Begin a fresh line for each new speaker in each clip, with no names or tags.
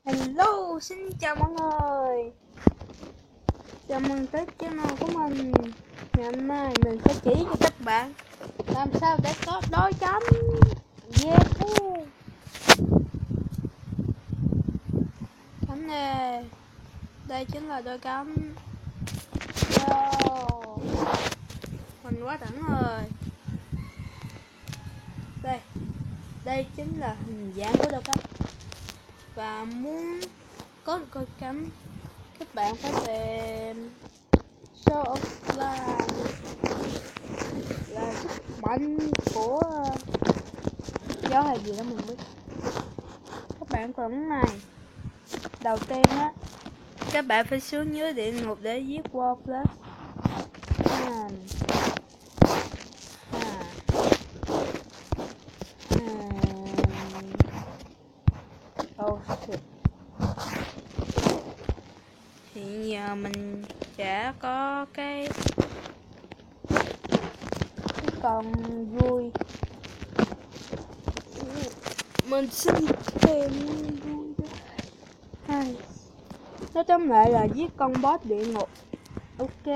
Hello, xin chào mọi người. Chào mừng tới channel của mình. Ngày hôm nay mình sẽ chỉ cho các bạn làm sao để có đôi chấm. Yeah. Chấm nè. Đây chính là đôi chấm. Wow. Mình quá đẳng rồi. Đây chính là hình dạng của đôi chấm. Và muốn có được đôi chấm, các bạn phải tìm show offline là sức mạnh của gió hay gì đó mình biết. Các bạn cần này, đầu tiên á, các bạn phải xuống dưới địa ngục để giết War Plus. Oh shit. Hiện giờ mình sẽ có cái con vui. Mình xin tìm vui đó. Nó tóm lại là giết con boss địa ngục. Ok.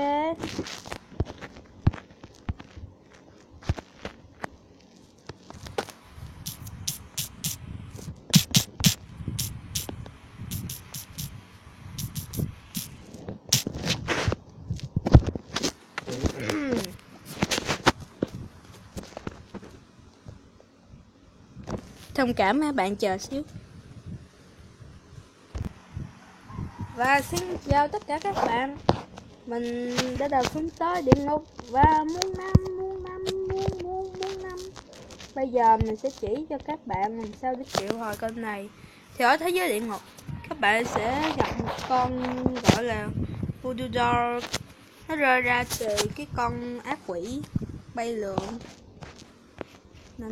Thông cảm các bạn, chờ xíu. Và xin chào tất cả các bạn. Mình đã đầu xuống tới địa ngục và muốn năm. Bây giờ mình sẽ chỉ cho các bạn làm sao để triệu hồi con này. Thì ở thế giới địa ngục, các bạn sẽ gặp một con gọi là Voodoo Doll. Nó rơi ra từ cái con ác quỷ bay lượn. Nè.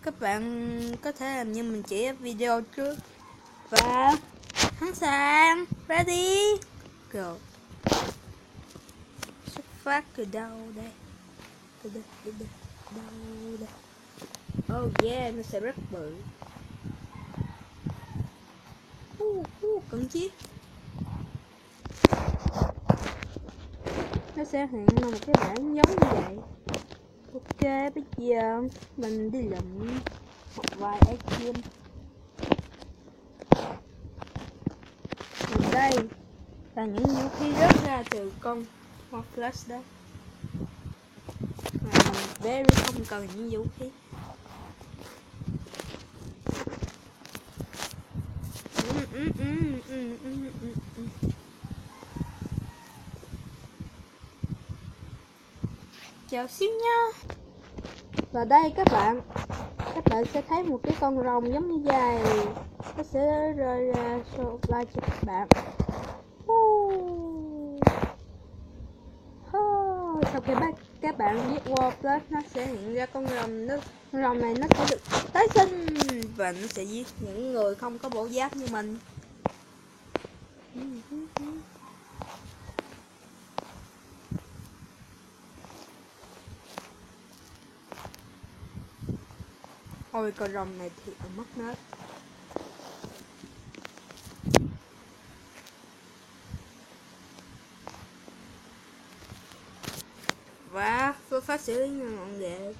Các bạn có thể làm như mình chỉ ở video trước. Và sẵn sàng, ready, go. Xuất phát từ đâu đây? Từ đâu đây? Oh yeah, nó sẽ rất bự. Cần chiếc. Nó sẽ hiện ra một cái bảng giống như vậy. Ok, bây giờ mình đi lượm một vài item. Đây là những vũ khí rớt ra từ con Morphless đó. Mà mình very không cần những vũ khí. Chào xíu nha. Và đây các bạn sẽ thấy một cái con rồng giống như dài. Nó sẽ rơi ra show offline cho các bạn. Sau khi các bạn giết War Plus, nó sẽ hiện ra con rồng. Con rồng này nó sẽ được tái sinh và nó sẽ giết những người không có bộ giáp như mình. Ôi con rồng này thì mất nết. Và phương pháp xử lý ngọn nghệ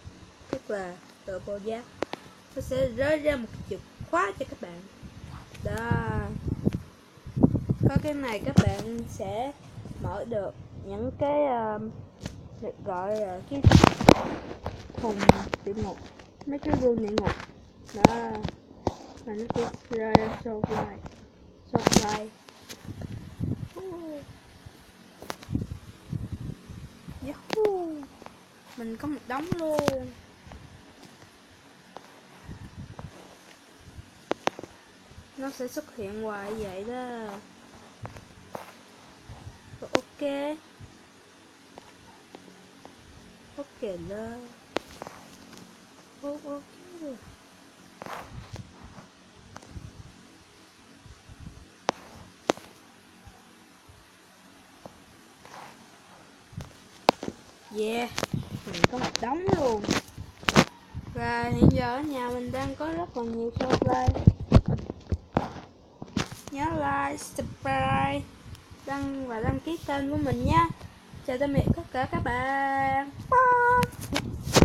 tức là từ bộ giáp, nó sẽ rơi ra một chìa khóa cho các bạn. Đó, có cái này các bạn sẽ mở được những cái được gọi là cái thùng địa ngục, mấy cái gương địa ngục đó, và nó sẽ rơi ra show fly. Yahoo! Mình có một đống luôn. Nó sẽ xuất hiện hoài vậy đó. Ok đó. Ok. Yeah, mình có một đống luôn. hiện giờ ở nhà mình đang có rất là nhiều server. Nhớ like, subscribe, đăng ký kênh của mình nha. Chào tạm biệt tất cả các bạn. Bye.